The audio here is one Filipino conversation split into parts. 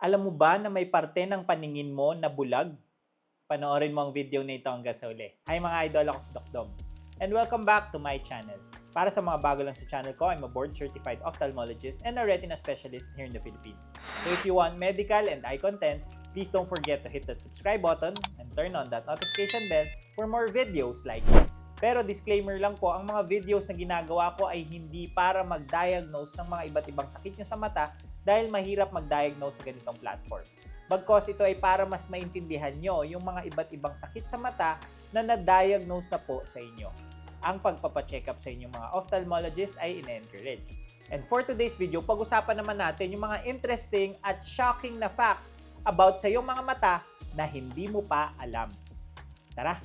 Alam mo ba na may parte ng paningin mo na bulag? Panoorin mo ang video na ito hanggang sa uli. Hi mga idol, ako si Doc Doms. And welcome back to my channel. Para sa mga bago lang sa channel ko, I'm a board-certified ophthalmologist and a retina specialist here in the Philippines. So if you want medical and eye contents, please don't forget to hit that subscribe button and turn on that notification bell for more videos like this. Pero disclaimer lang po, ang mga videos na ginagawa ko ay hindi para mag-diagnose ng mga iba't ibang sakit nyo sa mata dahil mahirap mag-diagnose sa ganitong platform. Bagkos ito ay para mas maintindihan nyo yung mga iba't ibang sakit sa mata na na-diagnose na po sa inyo. Ang pagpapacheck up sa inyong mga ophthalmologist ay ine-encourage. And for today's video, pag-usapan naman natin yung mga interesting at shocking na facts about sa iyong mga mata na hindi mo pa alam. Tara,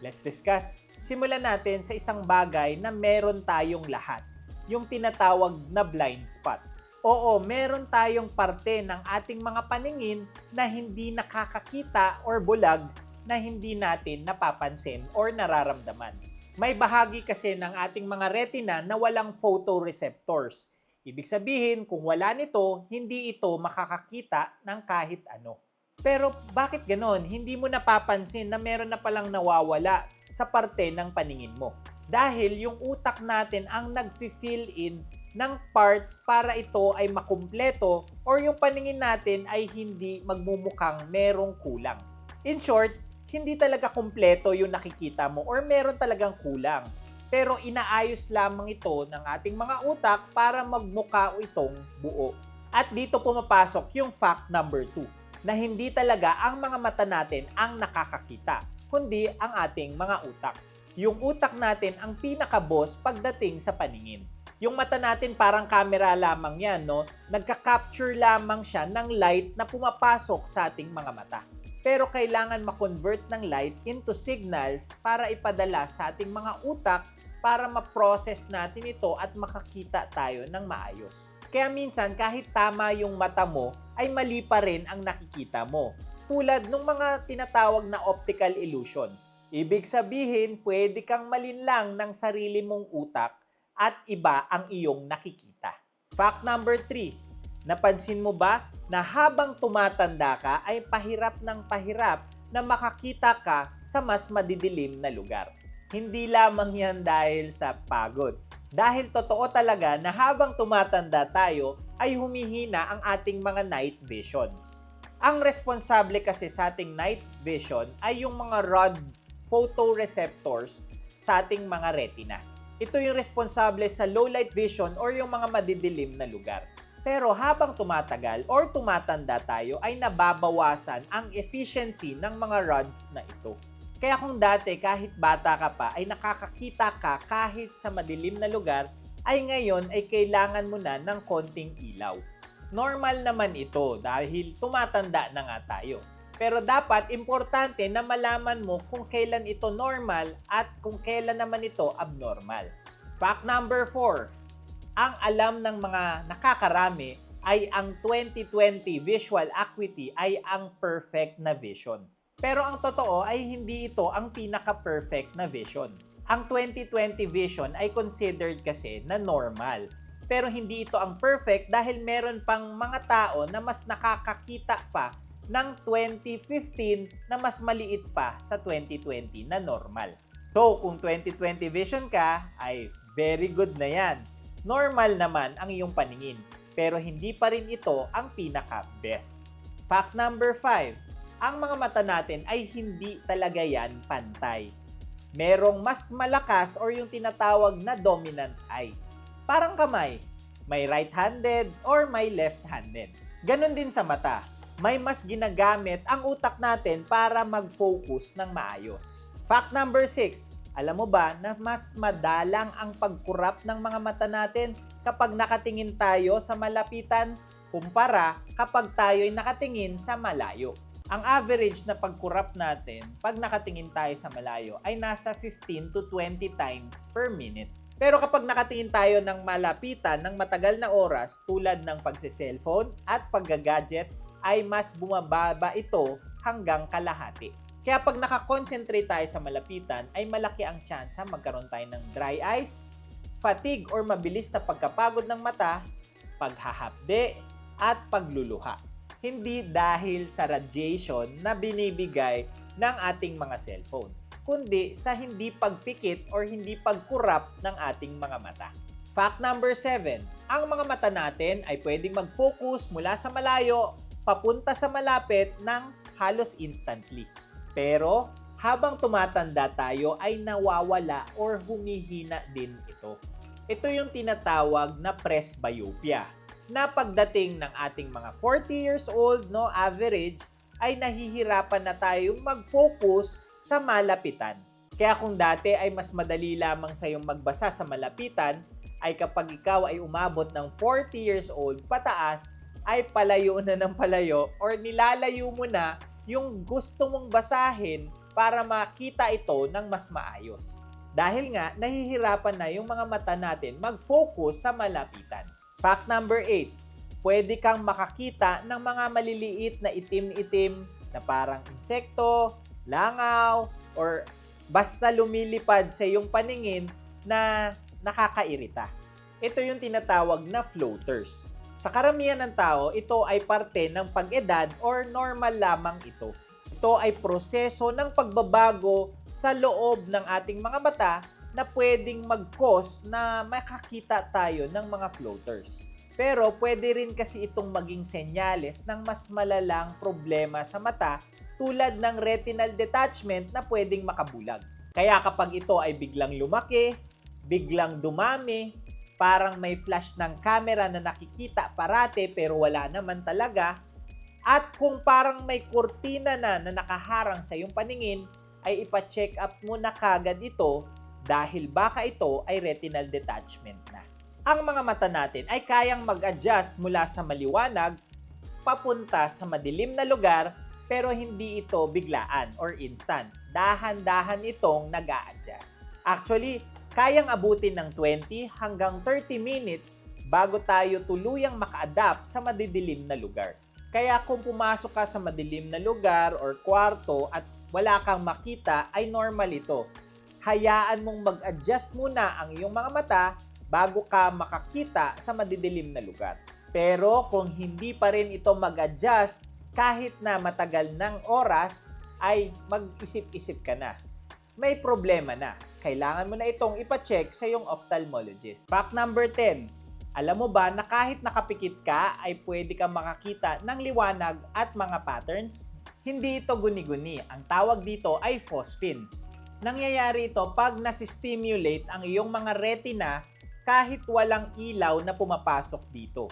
let's discuss. Simulan natin sa isang bagay na meron tayong lahat, yung tinatawag na blind spot. Oo, meron tayong parte ng ating mga paningin na hindi nakakakita or bulag na hindi natin napapansin or nararamdaman. May bahagi kasi ng ating mga retina na walang photoreceptors. Ibig sabihin, kung wala nito, hindi ito makakakita ng kahit ano. Pero bakit ganon? Hindi mo napapansin na meron na palang nawawala sa parte ng paningin mo. Dahil yung utak natin ang nag-fill in ng parts para ito ay makumpleto or yung paningin natin ay hindi magmumukhang merong kulang. In short, hindi talaga kumpleto yung nakikita mo or meron talagang kulang. Pero inaayos lamang ito ng ating mga utak para magmukha itong buo. At dito pumapasok yung fact number 2, na hindi talaga ang mga mata natin ang nakakakita, kundi ang ating mga utak. Yung utak natin ang pinaka-boss pagdating sa paningin. Yung mata natin parang camera lamang yan, no? Nagka-capture lamang siya ng light na pumapasok sa ating mga mata. Pero kailangan ma-convert ng light into signals para ipadala sa ating mga utak para ma-process natin ito at makakita tayo ng maayos. Kaya minsan kahit tama yung mata mo, ay mali pa rin ang nakikita mo. Tulad ng mga tinatawag na optical illusions. Ibig sabihin, pwede kang malinlang ng sarili mong utak at iba ang iyong nakikita. Fact number 3. Napansin mo ba na habang tumatanda ka ay pahirap ng pahirap na makakita ka sa mas madidilim na lugar? Hindi lamang yan dahil sa pagod. Dahil totoo talaga na habang tumatanda tayo ay humihina ang ating mga night visions. Ang responsable kasi sa ating night vision ay yung mga rod photoreceptors sa ating mga retina. Ito yung responsable sa low light vision or yung mga madidilim na lugar. Pero habang tumatagal or tumatanda tayo ay nababawasan ang efficiency ng mga rods na ito. Kaya kung dati kahit bata ka pa ay nakakakita ka kahit sa madilim na lugar, ay ngayon ay kailangan mo na ng konting ilaw. Normal naman ito dahil tumatanda na nga tayo. Pero dapat importante na malaman mo kung kailan ito normal at kung kailan naman ito abnormal. Fact number 4. Ang alam ng mga nakakarami ay ang 20/20 visual acuity ay ang perfect na vision. Pero ang totoo ay hindi ito ang pinaka-perfect na vision. Ang 20/20 vision ay considered kasi na normal. Pero hindi ito ang perfect dahil meron pang mga tao na mas nakakakita pa ng 20/15 na mas maliit pa sa 20/20 na normal. So, kung 20/20 vision ka, ay very good na yan. Normal naman ang iyong paningin, pero hindi pa rin ito ang pinaka-best. Fact number 5. Ang mga mata natin ay hindi talaga yan pantay. Merong mas malakas or yung tinatawag na dominant eye. Parang kamay, may right-handed or may left-handed. Ganon din sa mata. May mas ginagamit ang utak natin para mag-focus ng maayos. Fact number 6. Alam mo ba na mas madalang ang pagkurap ng mga mata natin kapag nakatingin tayo sa malapitan kumpara kapag tayo ay nakatingin sa malayo? Ang average na pagkurap natin pag nakatingin tayo sa malayo ay nasa 15 to 20 times per minute. Pero kapag nakatingin tayo ng malapitan ng matagal na oras tulad ng pagse-cellphone at pagga-gadget ay mas bumababa ito hanggang kalahati. Kaya pag nakakonsentrate tayo sa malapitan ay malaki ang tsansa magkaroon tayo ng dry eyes, fatigue or mabilis na pagkapagod ng mata, paghahapde, at pagluluha. Hindi dahil sa radiation na binibigay ng ating mga cellphone, kundi sa hindi pagpikit or hindi pagkurap ng ating mga mata. Fact number 7, ang mga mata natin ay pwedeng mag-focus mula sa malayo papunta sa malapit ng halos instantly. Pero habang tumatanda tayo ay nawawala or humihina din ito. Ito yung tinatawag na presbyopia, na pagdating ng ating mga 40 years old, no, average, ay nahihirapan na tayong mag-focus sa malapitan. Kaya kung dati ay mas madali lamang sa iyong magbasa sa malapitan, ay kapag ikaw ay umabot ng 40 years old pataas, ay palayo na ng palayo or nilalayo mo na yung gusto mong basahin para makita ito ng mas maayos. Dahil nga, nahihirapan na yung mga mata natin mag-focus sa malapitan. Fact number 8, pwede kang makakita ng mga maliliit na itim-itim na parang insekto, langaw, or basta lumilipad sa iyong paningin na nakakairita. Ito yung tinatawag na floaters. Sa karamihan ng tao, ito ay parte ng pag-edad or normal lamang ito. Ito ay proseso ng pagbabago sa loob ng ating mga mata na pwedeng mag-cause na makakita tayo ng mga floaters. Pero pwede rin kasi itong maging senyales ng mas malalang problema sa mata tulad ng retinal detachment na pwedeng makabulag. Kaya kapag ito ay biglang lumaki, biglang dumami, parang may flash ng camera na nakikita parate pero wala naman talaga, at kung parang may kurtina na nakaharang sa iyong paningin, ay ipa-check up mo na kagad ito dahil baka ito ay retinal detachment na. Ang mga mata natin ay kayang mag-adjust mula sa maliwanag papunta sa madilim na lugar pero hindi ito biglaan or instant. Dahan-dahan itong nag-a-adjust. Actually, kayang abutin ng 20 hanggang 30 minutes bago tayo tuluyang maka-adapt sa madidilim na lugar. Kaya kung pumasok ka sa madilim na lugar or kwarto at wala kang makita, ay normal ito. Hayaan mong mag-adjust muna ang iyong mga mata bago ka makakita sa madidilim na lugar. Pero kung hindi pa rin ito mag-adjust, kahit na matagal ng oras, ay mag-isip-isip ka na. May problema na. Kailangan mo na itong ipacheck sa iyong ophthalmologist. Fact number 10. Alam mo ba na kahit nakapikit ka ay pwede kang makakita ng liwanag at mga patterns? Hindi ito guni-guni. Ang tawag dito ay phospins. Nangyayari ito pag nasi-stimulate ang iyong mga retina kahit walang ilaw na pumapasok dito.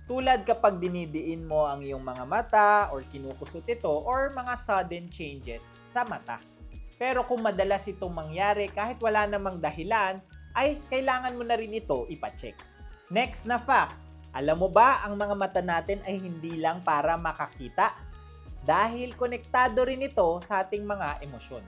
Tulad kapag dinidiin mo ang iyong mga mata or kinukusot ito or mga sudden changes sa mata. Pero kung madalas itong mangyari kahit wala namang dahilan, ay kailangan mo na rin ito ipacheck. Next na fact, alam mo ba ang mga mata natin ay hindi lang para makakita? Dahil konektado rin ito sa ating mga emosyon.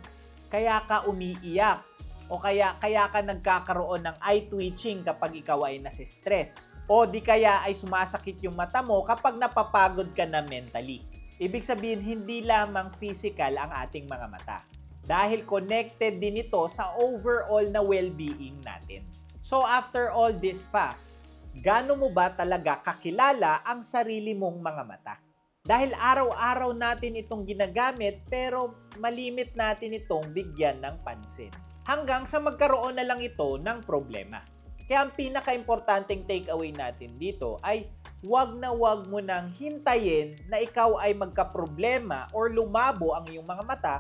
Kaya ka umiiyak o kaya ka nagkakaroon ng eye twitching kapag ikaw ay nasi-stress. O di kaya ay sumasakit yung mata mo kapag napapagod ka na mentally. Ibig sabihin, hindi lamang physical ang ating mga mata. Dahil connected din ito sa overall na well-being natin. So after all these facts, gaano mo ba talaga kakilala ang sarili mong mga mata? Dahil araw-araw natin itong ginagamit pero malimit natin itong bigyan ng pansin. Hanggang sa magkaroon na lang ito ng problema. Kaya ang pinaka-importanting takeaway natin dito ay wag mo nang hintayin na ikaw ay magka-problema or lumabo ang iyong mga mata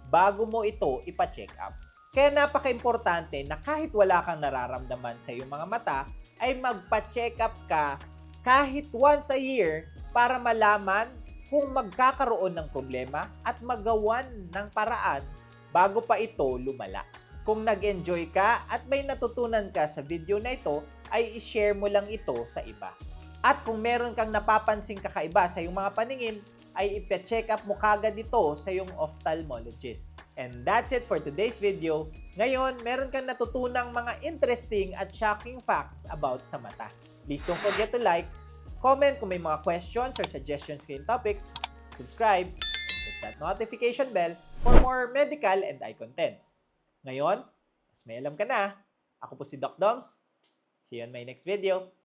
bago mo ito ipa-check up. Kaya napaka-importante na kahit wala kang nararamdaman sa iyong mga mata, ay magpa-check up ka kahit once a year para malaman kung magkakaroon ng problema at magawan ng paraan bago pa ito lumala. Kung nag-enjoy ka at may natutunan ka sa video na ito, ay i-share mo lang ito sa iba. At kung meron kang napapansing kakaiba sa iyong mga paningin, ay ipa-check up mo kagad ito sa iyong ophthalmologist. And that's it for today's video. Ngayon, meron kang natutunang mga interesting at shocking facts about sa mata. Please don't forget to like, comment kung may mga questions or suggestions kayong topics, subscribe, and hit that notification bell for more medical and eye contents. Ngayon, mas may alam ka na. Ako po si Doc Doms. See you on my next video.